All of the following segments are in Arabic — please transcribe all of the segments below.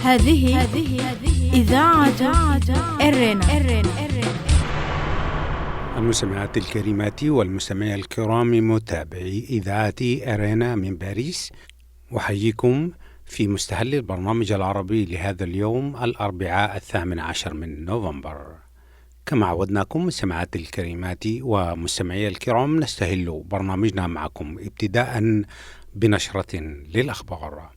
هذه إذاعة إرنا. المستمعات الكريمات والمستمعي الكرام متابعي إذاعة إرنا من باريس، وحييكم في مستهل البرنامج العربي لهذا اليوم الأربعاء 18 من نوفمبر. كما عودناكم مستمعات الكريمات ومستمعي الكرام، نستهل برنامجنا معكم ابتداء بنشرة للأخبار،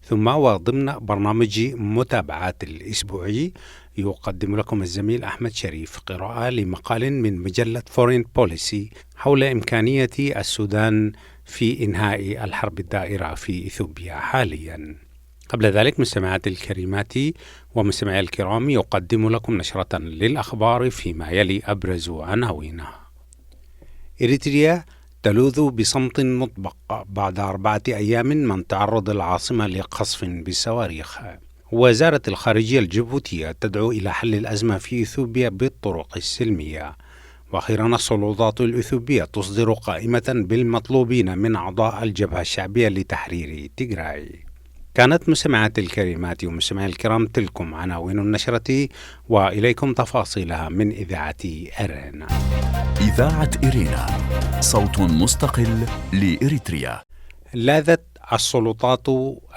ثم وضمن برنامج متابعات الأسبوعي يقدم لكم الزميل أحمد شريف قراءة لمقال من مجلة فورين بوليسي حول إمكانية السودان في إنهاء الحرب الدائرة في إثيوبيا حاليا. قبل ذلك مستمعات الكريمات ومستمعي الكرام، يقدم لكم نشرة للأخبار فيما يلي أبرز عناوينها. إريتريا تلوذ بصمت مطبق بعد 4 أيام من تعرض العاصمة لقصف بالصواريخ. وزارة الخارجية الجيبوتية تدعو إلى حل الأزمة في إثيوبيا بالطرق السلمية. وأخيرا السلطات الإثيوبية تصدر قائمة بالمطلوبين من أعضاء الجبهة الشعبية لتحرير تيغراي. كانت مستمعات الكريمات ومستمعي الكرام تلكم عناوين النشرة، وإليكم تفاصيلها من إذاعة إرنا. إذاعة إرنا، صوت مستقل لإريتريا. لاذت السلطات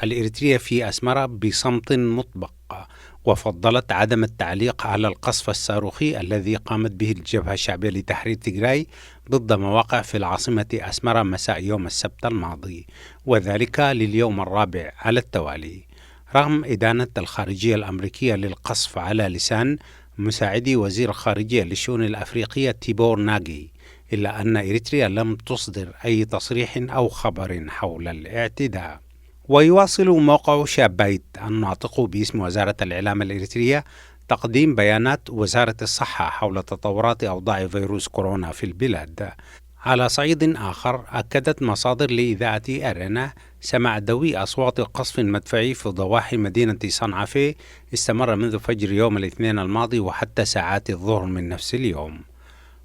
الإريترية في أسمرة بصمت مطبق، وفضلت عدم التعليق على القصف الصاروخي الذي قامت به الجبهة الشعبية لتحرير تيغراي ضد مواقع في العاصمة أسمرة مساء يوم السبت الماضي، وذلك لليوم الرابع على التوالي، رغم إدانة الخارجية الأمريكية للقصف على لسان مساعدي وزير الخارجية للشؤون الأفريقية تيبور ناغي، إلا أن إريتريا لم تصدر أي تصريح أو خبر حول الاعتداء. ويواصل موقع شابايت الناطق باسم وزارة الإعلام الإريترية تقديم بيانات وزارة الصحة حول تطورات أوضاع فيروس كورونا في البلاد. على صعيد آخر، أكدت مصادر لإذاعة إرنا سماع دوي أصوات قصف مدفعي في ضواحي مدينة صنعاء استمر منذ فجر يوم الاثنين الماضي وحتى ساعات الظهر من نفس اليوم.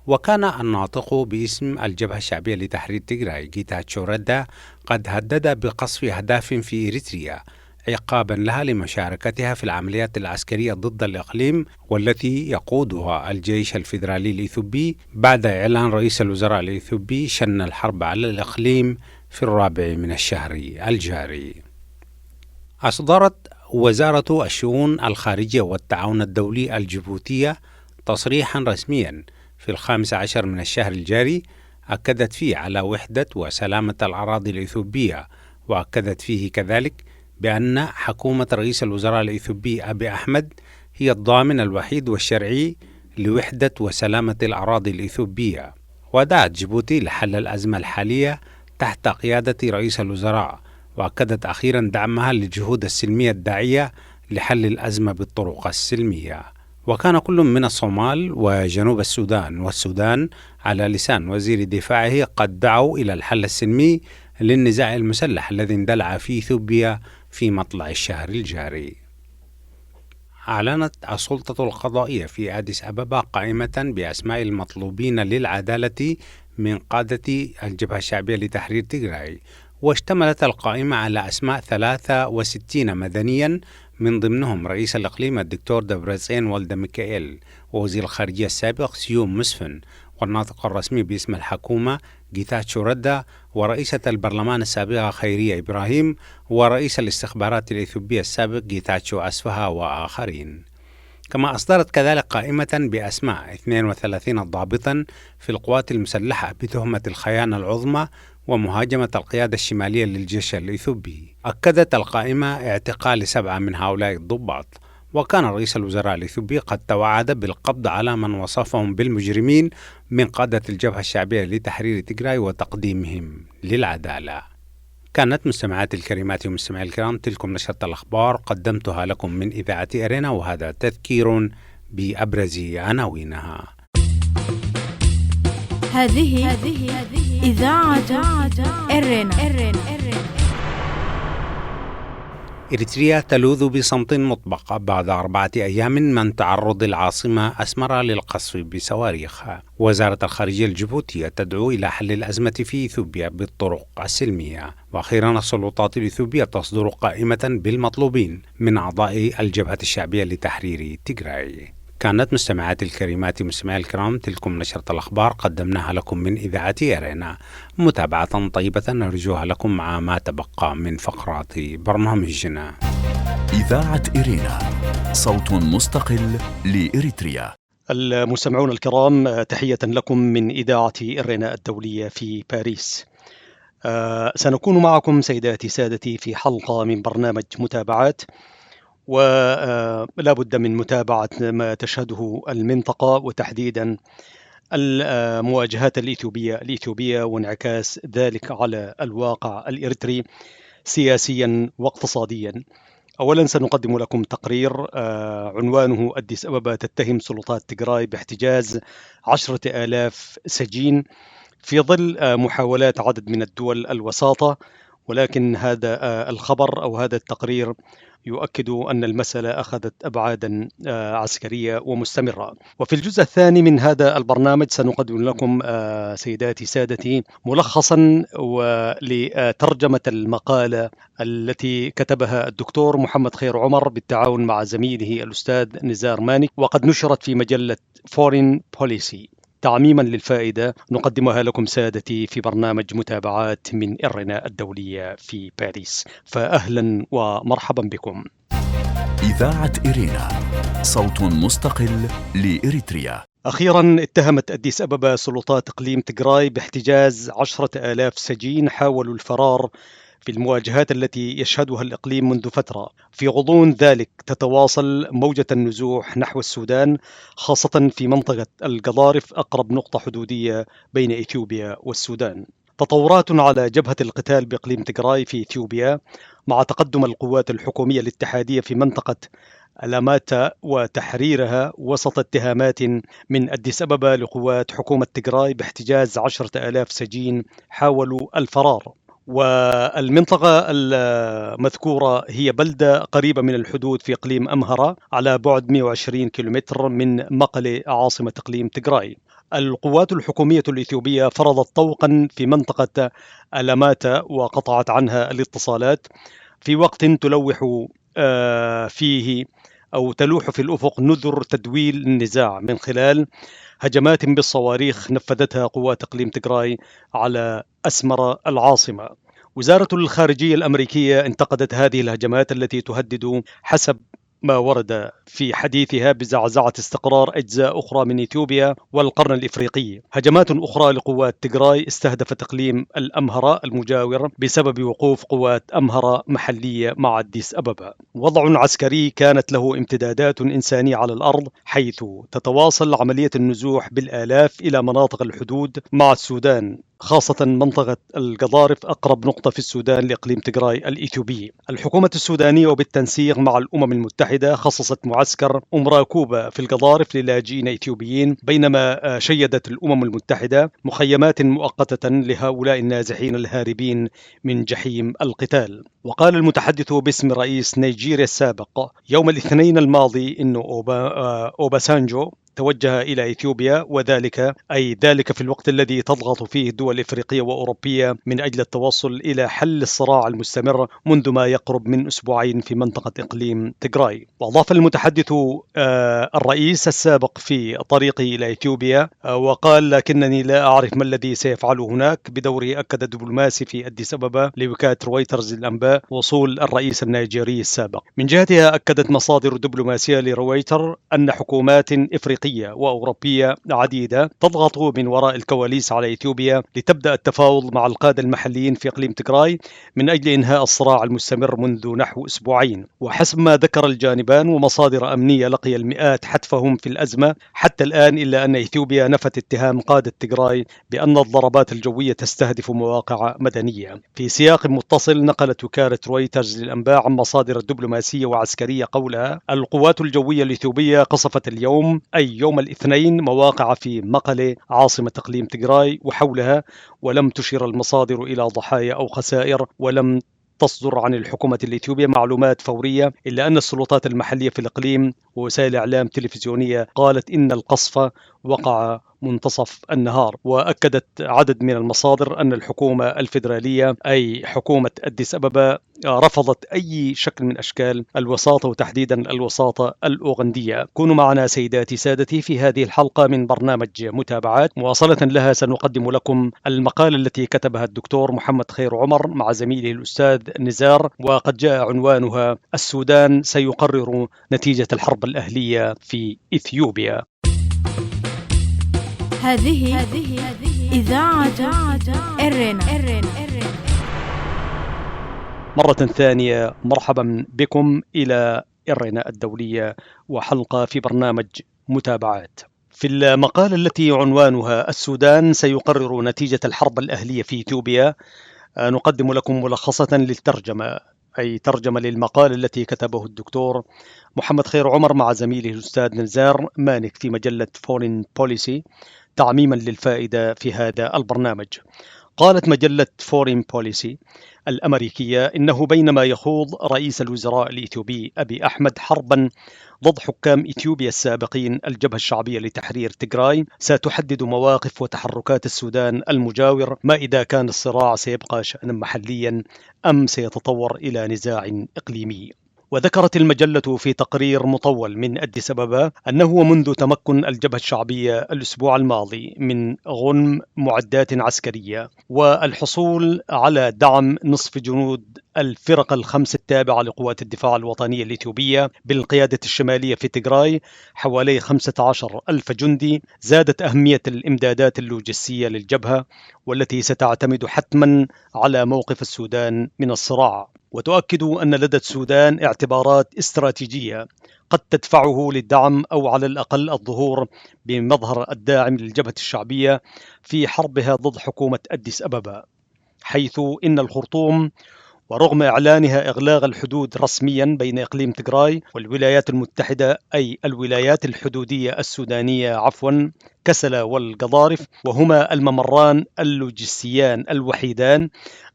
وكان الناطق باسم الجبهة الشعبية لتحرير تيغراي جيتاتشو ردا قد هدد بقصف أهداف في إريتريا عقابا لها لمشاركتها في العمليات العسكرية ضد الإقليم والتي يقودها الجيش الفيدرالي الإثيوبي بعد إعلان رئيس الوزراء الإثيوبي شن الحرب على الإقليم في 4 من الشهر الجاري. أصدرت وزارة الشؤون الخارجية والتعاون الدولي الجيبوتية تصريحا رسميا في 15 من الشهر الجاري أكدت فيه على وحدة وسلامة الأراضي الإثيوبية، وأكدت فيه كذلك بأن حكومة رئيس الوزراء الإثيوبي أبي أحمد هي الضامن الوحيد والشرعي لوحدة وسلامة الأراضي الإثيوبية. ودعت جيبوتي لحل الأزمة الحالية تحت قيادة رئيس الوزراء، وأكدت أخيرا دعمها للجهود السلمية الداعية لحل الأزمة بالطرق السلمية. وكان كل من الصومال وجنوب السودان والسودان على لسان وزير دفاعه قد دعوا إلى الحل السلمي للنزاع المسلح الذي اندلع في إثيوبيا في مطلع الشهر الجاري. أعلنت السلطة القضائية في أديس أبابا قائمة بأسماء المطلوبين للعدالة من قادة الجبهة الشعبية لتحرير تيغراي، واشتملت القائمة على أسماء 63 مدنيا، من ضمنهم رئيس الإقليم الدكتور دبرتسيان والدا ميكائيل، ووزير الخارجية السابق سيوم مسفن، والناطق الرسمي باسم الحكومة جيتاتشو ردا، ورئيسة البرلمان السابقة خيرية إبراهيم، ورئيس الاستخبارات الإثيوبية السابق جيتاتشو أسفها، وآخرين. كما أصدرت كذلك قائمة بأسماء 32 ضابطا في القوات المسلحة بتهمة الخيانة العظمى ومهاجمة القيادة الشمالية للجيش الإثيوبي. أكدت القائمة اعتقال 7 من هؤلاء الضباط. وكان رئيس الوزراء الإثيوبي قد توعد بالقبض على من وصفهم بالمجرمين من قادة الجبهة الشعبية لتحرير تيغراي وتقديمهم للعدالة. كانت مستمعات الكريمات ومستمعي الكرام تلكم نشرة الأخبار قدمتها لكم من إذاعة إرنا، وهذا تذكير بأبرز عناوينها. هذه إذاعة إرنا. إريتريا تلوذ بصمت مطبق بعد 4 أيام من تعرض العاصمة أسمرة للقصف بصواريخ. وزارة الخارجية الجيبوتية تدعو إلى حل الأزمة في إثيوبيا بالطرق السلمية. وأخيرا السلطات الإثيوبية تصدر قائمة بالمطلوبين من أعضاء الجبهة الشعبية لتحرير تيغراي. كانت مستمعاتي الكريمات مستمعي الكرام تلكم نشرة الأخبار قدمناها لكم من إذاعة إرينا. متابعة طيبة نرجوها لكم مع ما تبقى من فقرات برنامجنا. إذاعة إرينا، صوت مستقل لإريتريا. المستمعون الكرام، تحية لكم من إذاعة إرينا الدولية في باريس. سنكون معكم سيداتي سادتي في حلقة من برنامج متابعات، ولا بد من متابعة ما تشهده المنطقة وتحديدا المواجهات الإثيوبية وانعكاس ذلك على الواقع الإريتري سياسيا واقتصاديا. أولا سنقدم لكم تقرير عنوانه أديس أبابا تتهم سلطات تيغراي باحتجاز 10,000 سجين في ظل محاولات عدد من الدول الوساطة، ولكن هذا الخبر أو هذا التقرير يؤكد أن المسألة أخذت أبعادا عسكرية ومستمرة. وفي الجزء الثاني من هذا البرنامج سنقدم لكم سيداتي سادتي ملخصا لترجمة المقالة التي كتبها الدكتور محمد خير عمر بالتعاون مع زميله الأستاذ نزار مانك، وقد نشرت في مجلة Foreign Policy. تعميما للفائدة نقدمها لكم سادتي في برنامج متابعات من إرينا الدولية في باريس، فأهلا ومرحبا بكم. إذاعة إرينا، صوت مستقل لإريتريا. أخيرا اتهمت أديس أبابا سلطات إقليم تيغراي باحتجاز 10,000 سجين حاولوا الفرار في المواجهات التي يشهدها الإقليم منذ فترة. في غضون ذلك تتواصل موجة النزوح نحو السودان، خاصة في منطقة القضارف أقرب نقطة حدودية بين إثيوبيا والسودان. تطورات على جبهة القتال بإقليم تيغراي في إثيوبيا مع تقدم القوات الحكومية الاتحادية في منطقة ألاماتا وتحريرها وسط اتهامات من أديس أبابا لقوات حكومة تيغراي باحتجاز 10,000 سجين حاولوا الفرار. والمنطقة المذكورة هي بلدة قريبة من الحدود في إقليم أمهرة على بعد 120 كيلومتر من مقلة عاصمة إقليم تيغراي. القوات الحكومية الإثيوبية فرضت طوقا في منطقة ألاماتا وقطعت عنها الاتصالات في وقت تلوح فيه أو تلوح في الأفق نذر تدويل النزاع من خلال هجمات بالصواريخ نفذتها قوات إقليم تيغراي على أسمرة العاصمة. وزارة الخارجية الأمريكية انتقدت هذه الهجمات التي تهدد حسب ما ورد في حديثها بزعزعة استقرار أجزاء أخرى من إثيوبيا والقرن الإفريقي. هجمات أخرى لقوات تيغراي استهدفت إقليم الأمهرة المجاور بسبب وقوف قوات أمهرة محلية مع أديس أبابا. وضع عسكري كانت له امتدادات إنسانية على الأرض، حيث تتواصل عملية النزوح بالآلاف إلى مناطق الحدود مع السودان، خاصة منطقة القضارف أقرب نقطة في السودان لإقليم تيغراي الإثيوبي. الحكومة السودانية وبالتنسيق مع الأمم المتحدة خصصت معسكر راكوبة في القضارف للاجئين إثيوبيين، بينما شيدت الأمم المتحدة مخيمات مؤقتة لهؤلاء النازحين الهاربين من جحيم القتال. وقال المتحدث باسم رئيس نيجيريا السابق يوم الاثنين الماضي إن أوباسانجو توجه إلى إثيوبيا، وذلك في الوقت الذي تضغط فيه الدول الإفريقية وأوروبية من أجل التوصل إلى حل الصراع المستمر منذ ما يقرب من أسبوعين في منطقة إقليم تيغراي. وأضاف المتحدث الرئيس السابق في طريقه إلى إثيوبيا وقال: لكنني لا أعرف ما الذي سيفعله هناك. بدوره أكد الدبلوماسي في أديس أبابا لوكالة رويترز للأنباء وصول الرئيس النيجيري السابق. من جهتها أكدت مصادر دبلوماسية لرويتر أن حكومات إفريقية وأوروبية عديدة تضغط من وراء الكواليس على إثيوبيا لتبدأ التفاوض مع القادة المحليين في إقليم تيغراي من أجل إنهاء الصراع المستمر منذ نحو أسبوعين. وحسب ما ذكر الجانبان ومصادر أمنية لقي المئات حتفهم في الأزمة حتى الآن، إلا أن إثيوبيا نفت اتهام قادة تيغراي بأن الضربات الجوية تستهدف مواقع مدنية. في سياق متصل نقلت وكالة رويترز للأنباء عن مصادر دبلوماسية وعسكرية قولها: القوات الجوية الإثيوبية قصفت اليوم يوم الاثنين مواقع في مقلة عاصمة إقليم تيغراي وحولها، ولم تشر المصادر إلى ضحايا أو خسائر، ولم تصدر عن الحكومة الإثيوبية معلومات فورية، إلا أن السلطات المحلية في الإقليم ووسائل إعلام تلفزيونية قالت إن القصف وقع منتصف النهار. وأكدت عدد من المصادر أن الحكومة الفيدرالية أي حكومة أديس أبابا رفضت أي شكل من أشكال الوساطة، وتحديدا الوساطة الأوغندية. كونوا معنا سيداتي سادتي في هذه الحلقة من برنامج متابعات. مواصلة لها سنقدم لكم المقالة التي كتبها الدكتور محمد خير عمر مع زميله الأستاذ نزار، وقد جاء عنوانها: السودان سيقرر نتيجة الحرب الأهلية في إثيوبيا. هذه إذاعة إرنا. مرة ثانية مرحبا بكم إلى إرنا الدولية وحلقة في برنامج متابعات. في المقالة التي عنوانها السودان سيقرر نتيجة الحرب الأهلية في إثيوبيا نقدم لكم ملخصة للترجمة، أي ترجمة للمقال التي كتبه الدكتور محمد خير عمر مع زميله الأستاذ نزار مانك في مجلة فورين بوليسي، تعميما للفائدة في هذا البرنامج. قالت مجلة فورين بوليسي الأمريكية إنه بينما يخوض رئيس الوزراء الإثيوبي أبي أحمد حربا ضد حكام إثيوبيا السابقين الجبهة الشعبية لتحرير تيغراي، ستحدد مواقف وتحركات السودان المجاور ما إذا كان الصراع سيبقى شأنا محليا أم سيتطور إلى نزاع إقليمي. وذكرت المجلة في تقرير مطول من أديس أبابا أنه منذ تمكن الجبهة الشعبية الأسبوع الماضي من غنم معدات عسكرية والحصول على دعم نصف جنود الفرق الخمس التابعة لقوات الدفاع الوطنية الإثيوبية بالقيادة الشمالية في تيغراي حوالي 15,000 جندي، زادت أهمية الإمدادات اللوجستية للجبهة والتي ستعتمد حتما على موقف السودان من الصراع. وتؤكد أن لدى السودان اعتبارات استراتيجية قد تدفعه للدعم أو على الأقل الظهور بمظهر الداعم للجبهة الشعبية في حربها ضد حكومة أديس أبابا، حيث إن الخرطوم ورغم إعلانها إغلاق الحدود رسميا بين إقليم تيغراي والولايات المتحدة أي الولايات الحدودية السودانية كسلا والقضارف، وهما الممران اللوجستيان الوحيدان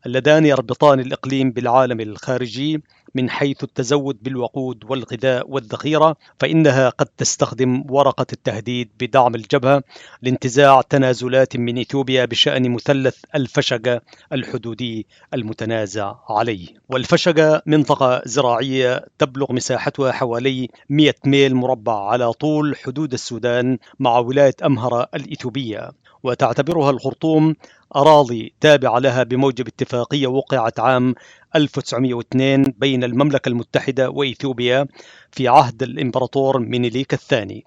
اللذان يربطان الإقليم بالعالم الخارجي من حيث التزود بالوقود والغذاء والذخيرة، فإنها قد تستخدم ورقة التهديد بدعم الجبهة لانتزاع تنازلات من إثيوبيا بشأن مثلث الفشقة الحدودي المتنازع عليه. والفشقة منطقة زراعية تبلغ مساحتها حوالي 100 ميل مربع على طول حدود السودان مع ولاية أمهرة الإثيوبية، وتعتبرها الخرطوم أراضي تابعة لها بموجب اتفاقية وقعت عام 1902 بين المملكة المتحدة وإثيوبيا في عهد الإمبراطور مينيليك الثاني،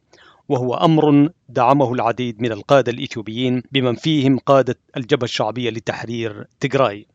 وهو أمر دعمه العديد من القادة الإثيوبيين بمن فيهم قادة الجبهة الشعبية لتحرير تيغراي.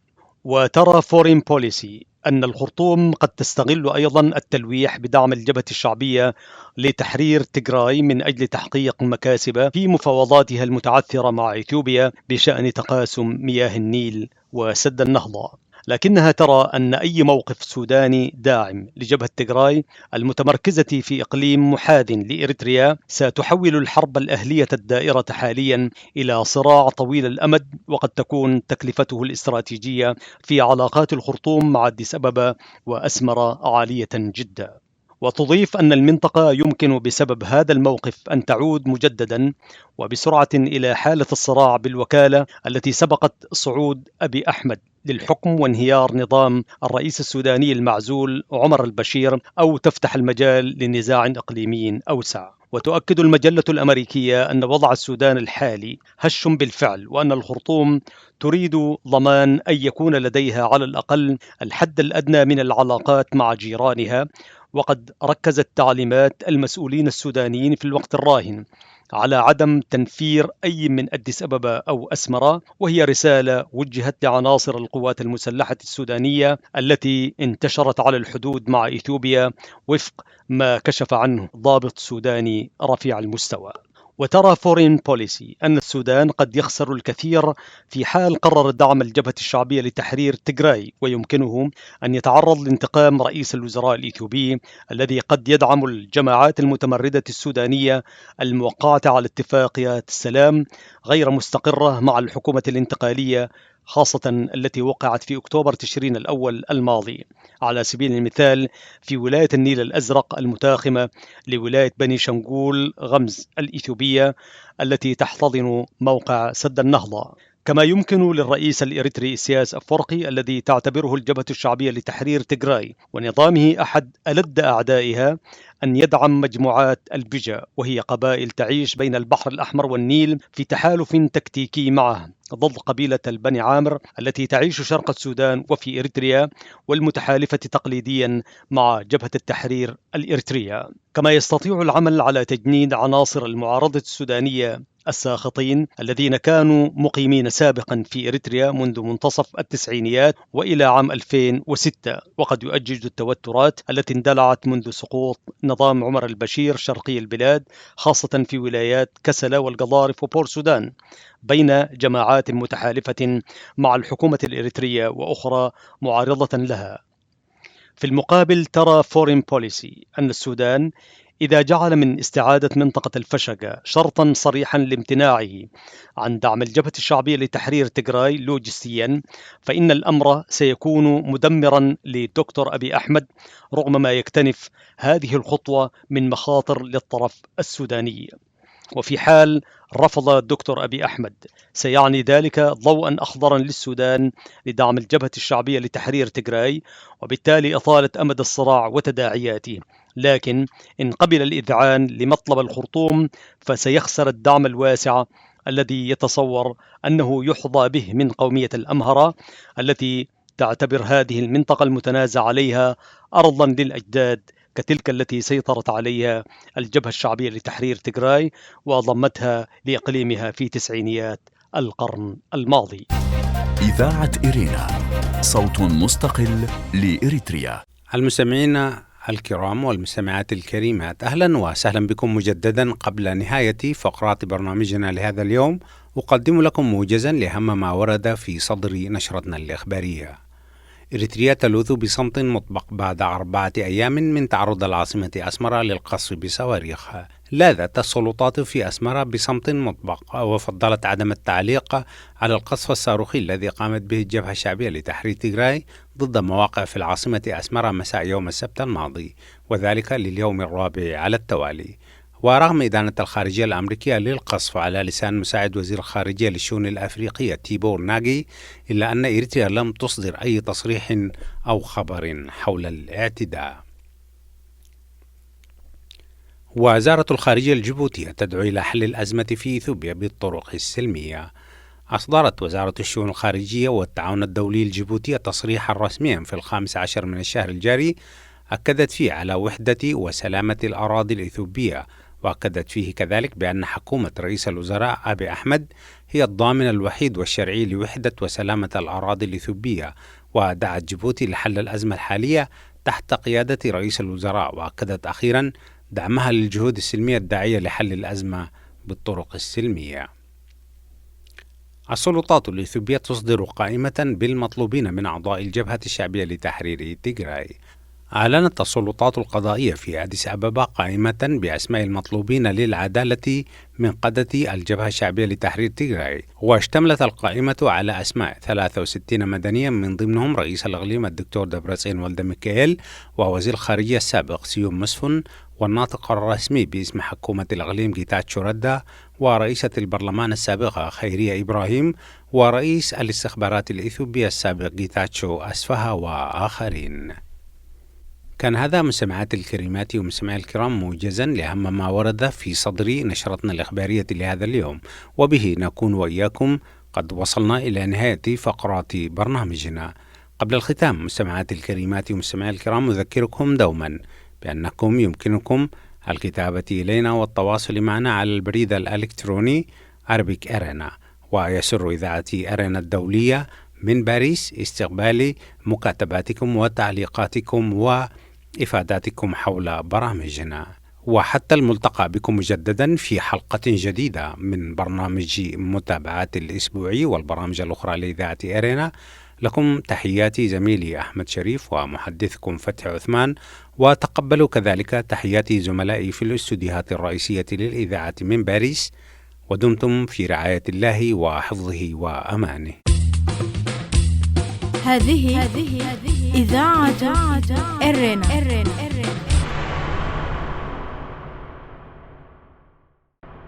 وترى فورين بوليسي أن الخرطوم قد تستغل أيضا التلويح بدعم الجبهة الشعبية لتحرير تيغراي من أجل تحقيق مكاسب في مفاوضاتها المتعثرة مع إثيوبيا بشأن تقاسم مياه النيل وسد النهضة. لكنها ترى أن أي موقف سوداني داعم لجبهة تيغراي المتمركزة في إقليم محاذ لإريتريا ستحول الحرب الأهلية الدائرة حاليا إلى صراع طويل الأمد، وقد تكون تكلفته الاستراتيجية في علاقات الخرطوم مع أديس أبابا وأسمرة عالية جدا. وتضيف أن المنطقة يمكن بسبب هذا الموقف أن تعود مجددا وبسرعة إلى حالة الصراع بالوكالة التي سبقت صعود أبي أحمد للحكم وانهيار نظام الرئيس السوداني المعزول عمر البشير، أو تفتح المجال لنزاع إقليمي أوسع. وتؤكد المجلة الأمريكية أن وضع السودان الحالي هش بالفعل، وأن الخرطوم تريد ضمان أن يكون لديها على الأقل الحد الأدنى من العلاقات مع جيرانها، وقد ركزت تعليمات المسؤولين السودانيين في الوقت الراهن على عدم تنفير أي من أديس أبابا أو أسمرة، وهي رسالة وجهت لعناصر القوات المسلحة السودانية التي انتشرت على الحدود مع إثيوبيا وفق ما كشف عنه ضابط سوداني رفيع المستوى. وترى فورين بوليسي أن السودان قد يخسر الكثير في حال قرر دعم الجبهة الشعبية لتحرير تيغراي، ويمكنه أن يتعرض لانتقام رئيس الوزراء الإثيوبي الذي قد يدعم الجماعات المتمردة السودانية الموقعة على اتفاقيات السلام غير مستقرة مع الحكومة الانتقالية خاصة التي وقعت في أكتوبر تشرين الأول الماضي، على سبيل المثال في ولاية النيل الأزرق المتاخمة لولاية بني شنغول غمز الإثيوبية التي تحتضن موقع سد النهضة. كما يمكن للرئيس الإريتري إسياس أفورقي الذي تعتبره الجبهة الشعبية لتحرير تيغراي ونظامه أحد ألد أعدائها أن يدعم مجموعات البجا، وهي قبائل تعيش بين البحر الأحمر والنيل في تحالف تكتيكي معه ضد قبيلة البني عامر التي تعيش شرق السودان وفي إريتريا، والمتحالفة تقليديا مع جبهة التحرير الإريترية. كما يستطيع العمل على تجنيد عناصر المعارضة السودانية الساخطين الذين كانوا مقيمين سابقا في إريتريا منذ منتصف التسعينيات وإلى عام 2006، وقد يؤجج التوترات التي اندلعت منذ سقوط نظام عمر البشير شرقي البلاد، خاصة في ولايات كسلا والقضارف وبور سودان، بين جماعات متحالفة مع الحكومة الإريترية وأخرى معارضة لها. في المقابل ترى فورين بوليسي أن السودان إذا جعل من استعادة منطقة الفشقة شرطا صريحا لامتناعه عن دعم الجبهة الشعبية لتحرير تيغراي لوجستيا، فإن الأمر سيكون مدمرا لدكتور أبي أحمد، رغم ما يكتنف هذه الخطوة من مخاطر للطرف السوداني. وفي حال رفض الدكتور أبي أحمد سيعني ذلك ضوءا أخضرا للسودان لدعم الجبهة الشعبية لتحرير تيغراي، وبالتالي إطالة أمد الصراع وتداعياته. لكن إن قبل الإذعان لمطلب الخرطوم فسيخسر الدعم الواسع الذي يتصور أنه يحظى به من قومية الأمهرة التي تعتبر هذه المنطقة المتنازع عليها أرضا للأجداد كتلك التي سيطرت عليها الجبهة الشعبية لتحرير تيغراي وضمتها لإقليمها في تسعينيات القرن الماضي. إذاعة إرينا، صوت مستقل لإريتريا. المستمعين الكرام والمستمعات الكريمات، أهلا وسهلا بكم مجددا. قبل نهاية فقرات برنامجنا لهذا اليوم أقدم لكم موجزا لأهم ما ورد في صدر نشرتنا الإخبارية. إريتريا تلوذ بصمت مطبق بعد 4 أيام من تعرض العاصمة أسمرة للقصف بصواريخ. لاذت السلطات في أسمرة بصمت مطبق وفضلت عدم التعليق على القصف الصاروخي الذي قامت به الجبهة الشعبية لتحرير تيغراي ضد مواقع في العاصمة أسمرة مساء يوم السبت الماضي، وذلك لليوم الرابع على التوالي. ورغم إدانة الخارجية الأمريكية للقصف على لسان مساعد وزير الخارجية للشؤون الأفريقية تيبور ناجي، إلا أن إريتريا لم تصدر أي تصريح أو خبر حول الاعتداء. وزارة الخارجية الجيبوتية تدعو إلى حل الأزمة في إثيوبيا بالطرق السلمية. أصدرت وزارة الشؤون الخارجية والتعاون الدولي الجيبوتية تصريحا رسميا في 15 من الشهر الجاري أكدت فيه على وحدة وسلامة الأراضي الإثيوبية، وأكدت فيه كذلك بأن حكومة رئيس الوزراء أبي أحمد هي الضامن الوحيد والشرعي لوحدة وسلامة الأراضي الإثيوبية، ودعت جيبوتي لحل الأزمة الحالية تحت قيادة رئيس الوزراء، وأكدت أخيرا دعمها للجهود السلمية الداعية لحل الأزمة بالطرق السلمية. السلطات الإثيوبية تصدر قائمة بالمطلوبين من أعضاء الجبهة الشعبية لتحرير تيغراي. أعلنت السلطات القضائية في أديس أبابا قائمة بأسماء المطلوبين للعدالة من قادة الجبهة الشعبية لتحرير تيغراي، واشتملت القائمة على أسماء 63 مدنيا من ضمنهم رئيس الإقليم الدكتور دبراتسيون والدميكائيل، ووزير الخارجية السابق سيوم مسفن، والناطق الرسمي باسم حكومة الإقليم جيتاتشو ردا، ورئيسة البرلمان السابقة خيرية إبراهيم، ورئيس الاستخبارات الإثيوبية السابق جيتاتشو أسفها، وآخرين. كان هذا مستمعات الكريمات ومستمعي الكرام موجزا لأهم ما ورد في صدر نشرتنا الإخبارية لهذا اليوم، وبه نكون وإياكم قد وصلنا إلى نهاية فقرات برنامجنا. قبل الختام مستمعات الكريمات ومستمعي الكرام نذكركم دوما بأنكم يمكنكم الكتابة إلينا والتواصل معنا على البريد الإلكتروني Arabic Arena، ويسر إذاعة أرينا الدولية من باريس استقبال مكاتباتكم وتعليقاتكم وإفاداتكم حول برامجنا. وحتى الملتقى بكم مجددا في حلقة جديدة من برنامج متابعات الأسبوعي والبرامج الأخرى لإذاعة أرينا. لكم تحياتي زميلي أحمد شريف ومحدثكم فتحي عثمان، وتقبلوا كذلك تحياتي زملائي في الاستوديوهات الرئيسية للإذاعة من باريس، ودمتم في رعاية الله وحفظه وأمانه. هذه إذاعة إرنا.